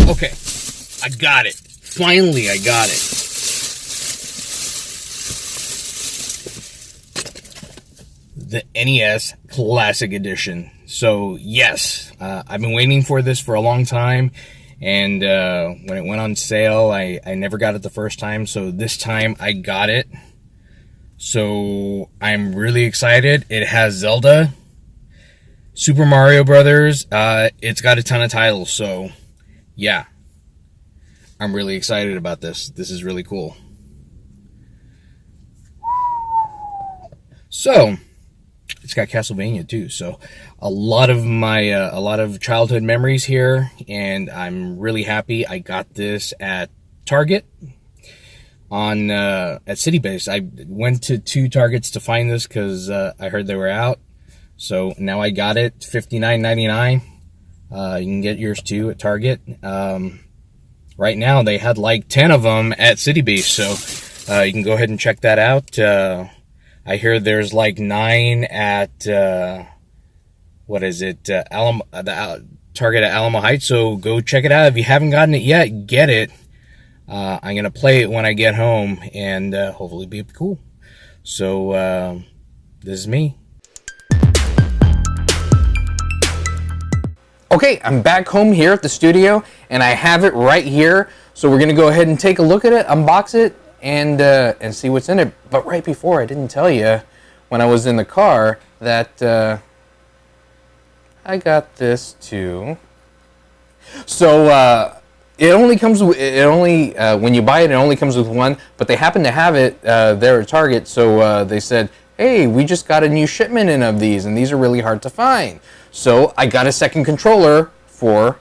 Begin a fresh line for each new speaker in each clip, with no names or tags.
Okay, I got it. Finally, I got it. The NES Classic Edition. So, yes, I've been waiting for this for a long time, and when it went on sale, I never got it the first time, so this time I got it. So, I'm really excited. It has Zelda, Super Mario Brothers, it's got a ton of titles, so, yeah. I'm really excited about this. This is really cool. So, it's got Castlevania too, so a lot of childhood memories here, and I'm really happy I got this at Target at City Base. I went to 2 Targets to find this because I heard they were out, so now I got it. $59.99. You can get yours too at Target. Right now they had like 10 of them at City Base, so you can go ahead and check that out. I hear there's like 9 at, Target at Alamo Heights, so go check it out. If you haven't gotten it yet, get it. I'm going to play it when I get home, and hopefully be cool. So, this is me. Okay, I'm back home here at the studio, and I have it right here. So we're going to go ahead and take a look at it, unbox it, and see what's in it. But right before, I didn't tell you when I was in the car that I got this too. So it only comes with when you buy it, it only comes with one. But they happen to have it there at Target, so they said, "Hey, we just got a new shipment in of these, and these are really hard to find." So I got a second controller for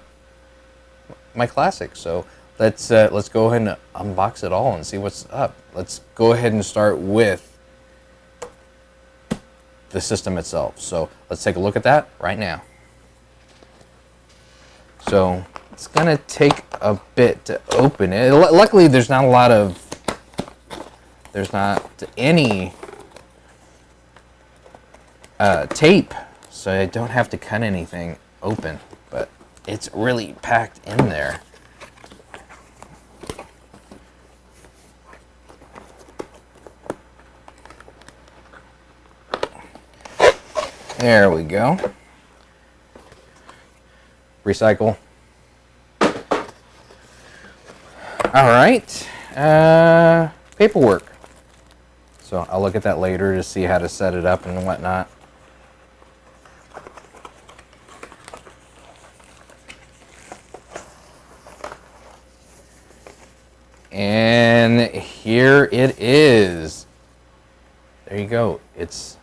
my Classic. So let's go ahead and unbox it all and see what's up. Let's go ahead and start with the system itself. So let's take a look at that right now. So it's gonna take a bit to open it. Luckily, there's not any tape, so I don't have to cut anything open. But it's really packed in there. There we go. Recycle. All right. Paperwork. So I'll look at that later to see how to set it up and whatnot. And here it is. There you go. It's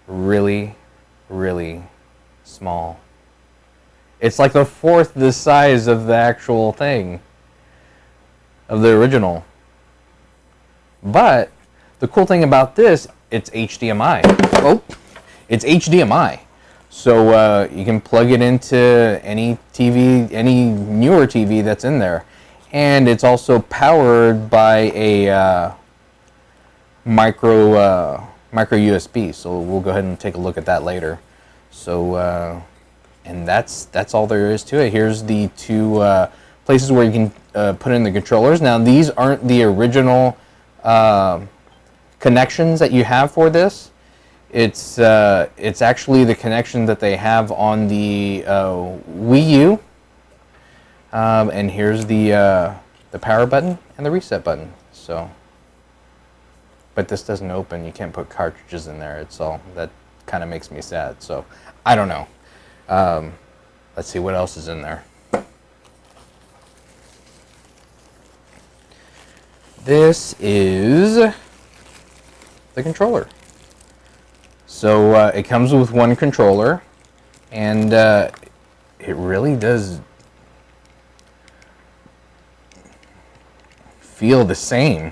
really, really small. It's like the fourth the size of the actual thing, of the original. But the cool thing about this, it's HDMI. Oh, it's HDMI. So you can plug it into any TV, any newer TV that's in there. And it's also powered by a micro USB, so we'll go ahead and take a look at that later. So, and that's all there is to it. Here's the 2 places where you can put in the controllers. Now, these aren't the original connections that you have for this. It's actually the connection that they have on the Wii U. And here's the power button and the reset button. So. But this doesn't open. You can't put cartridges in there. It's all that kind of makes me sad. So I don't know. Let's see what else is in there. This is the controller. So it comes with one controller, and it really does feel the same.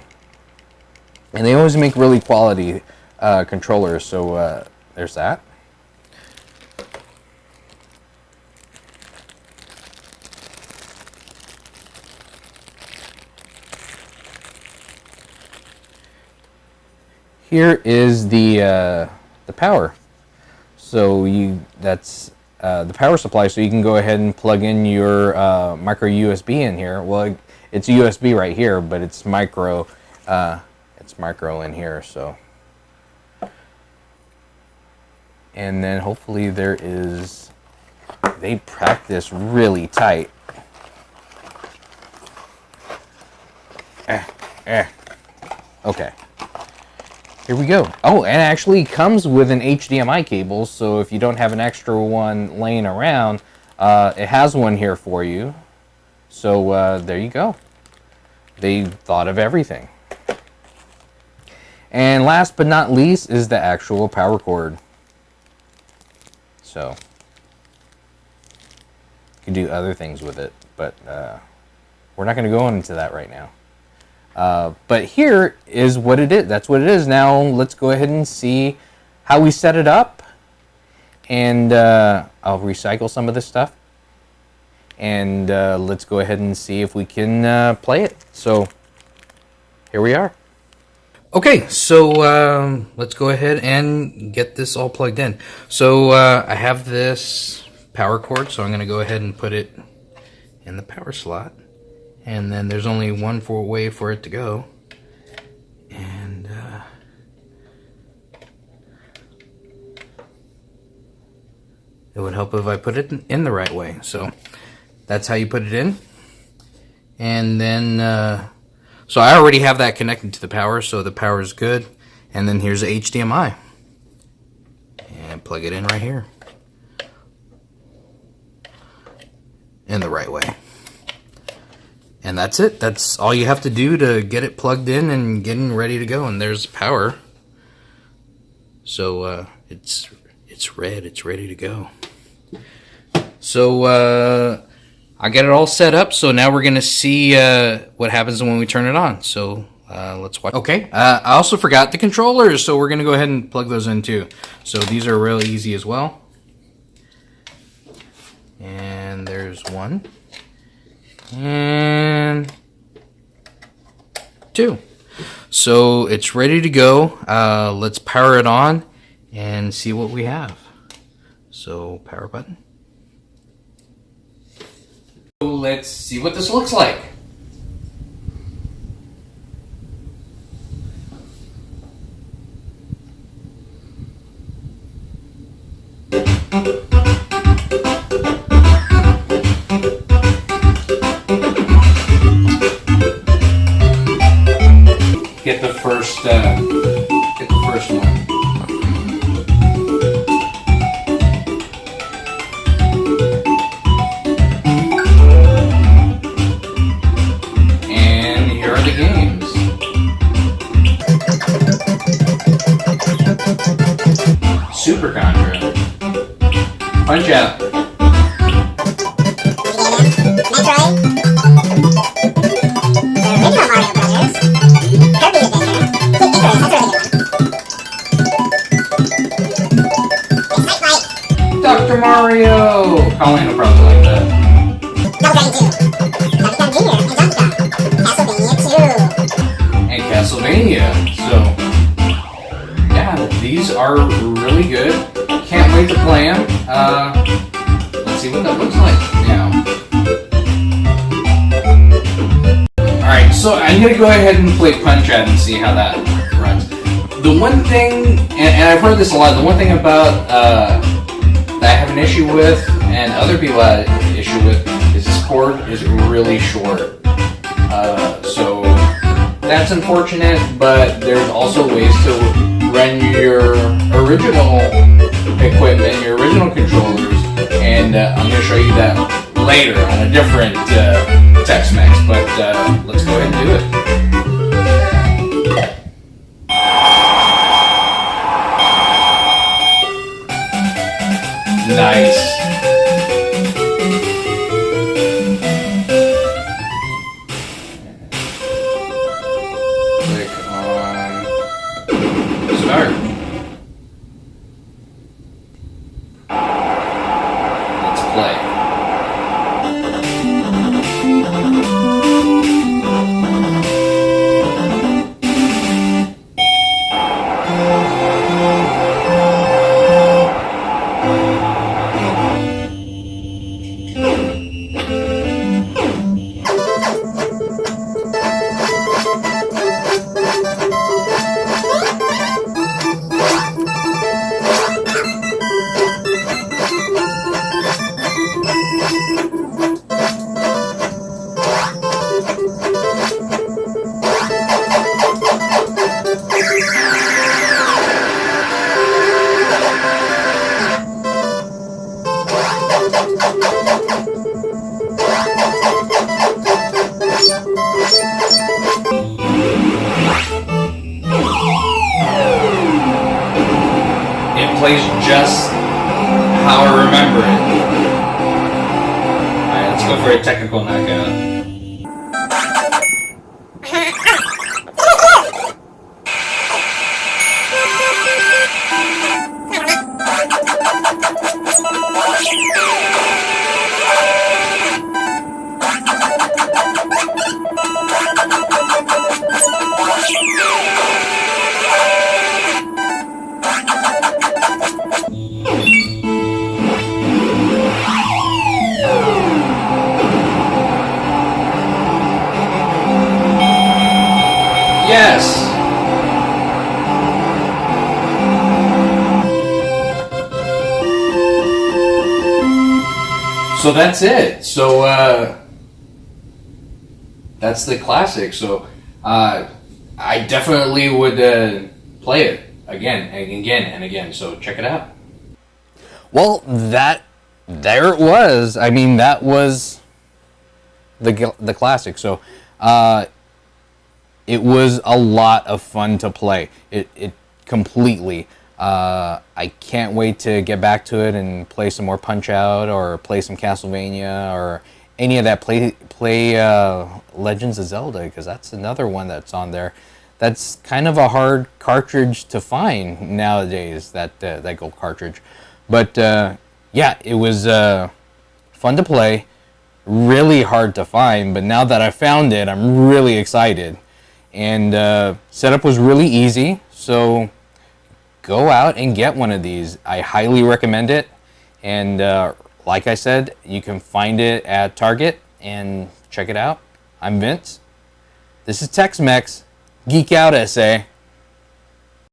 And they always make really quality controllers, so there's that. Here is the power. So that's
the power supply, so you can go ahead and plug in your micro USB in here. Well, it's USB right here, but it's micro. It's micro in here, so. And then hopefully there is. They pack this really tight. Okay. Here we go. Oh, and it actually comes with an HDMI cable, so if you don't have an extra one laying around, it has one here for you. So there you go. They thought of everything. And last but not least is the actual power cord. So you can do other things with it, but we're not going to go into that right now. But here is what it is. That's what it is. Now let's go ahead and see how we set it up. And I'll recycle some of this stuff. And let's go ahead and see if we can play it. So here we are. Okay, so let's go ahead and get this all plugged in. So I have this power cord, so I'm going to go ahead and put it in the power slot. And then there's only one way for it to go. And it would help if I put it in the right way. So that's how you put it in. And then, so I already have that connected to the power, so the power is good. And then here's the HDMI. And plug it in right here. In the right way. And that's it. That's all you have to do to get it plugged in and getting ready to go. And there's power. So it's red. It's ready to go. So I got it all set up. So now we're gonna see what happens when we turn it on. So let's watch. Okay. I also forgot the controllers, so we're gonna go ahead and plug those in too. So these are really easy as well. And there's one. And two. So it's ready to go. Let's power it on and see what we have. So power button. So let's see what this looks like. Get the first one. And here are the games. Super Contra. Punch Out. Dr. Mario! Colleen will probably like that. And Castlevania. So, yeah, these are really good. Can't wait to play them. Let's see what that looks like now. Alright, so I'm going to go ahead and play Punch Out and see how that runs. The one thing, and I've heard this a lot, the one thing about that I have an issue with, and other people have an issue with, is this cord is really short. So that's unfortunate, but there's also ways to run your original equipment, your original controllers, and I'm going to show you that later on a different Tex-Mex, but let's go ahead and do it. Nice. Click on start. Let's play.
plays just how I remember it. Alright, let's go for a technical knockout. Yes! So that's it. So, that's the classic. So, I definitely would play it again and again and again. So, check it out.
Well, there it was. I mean, that was the classic. So, it was a lot of fun to play. It completely. I can't wait to get back to it and play some more Punch-Out or play some Castlevania or any of that. Play Legends of Zelda, because that's another one that's on there. That's kind of a hard cartridge to find nowadays. That gold cartridge, but yeah, it was fun to play. Really hard to find, but now that I found it, I'm really excited. And setup was really easy, so go out and get one of these. I highly recommend it. And like I said, you can find it at Target and check it out. I'm Vince. This is Tex-Mex. Geek Out SA.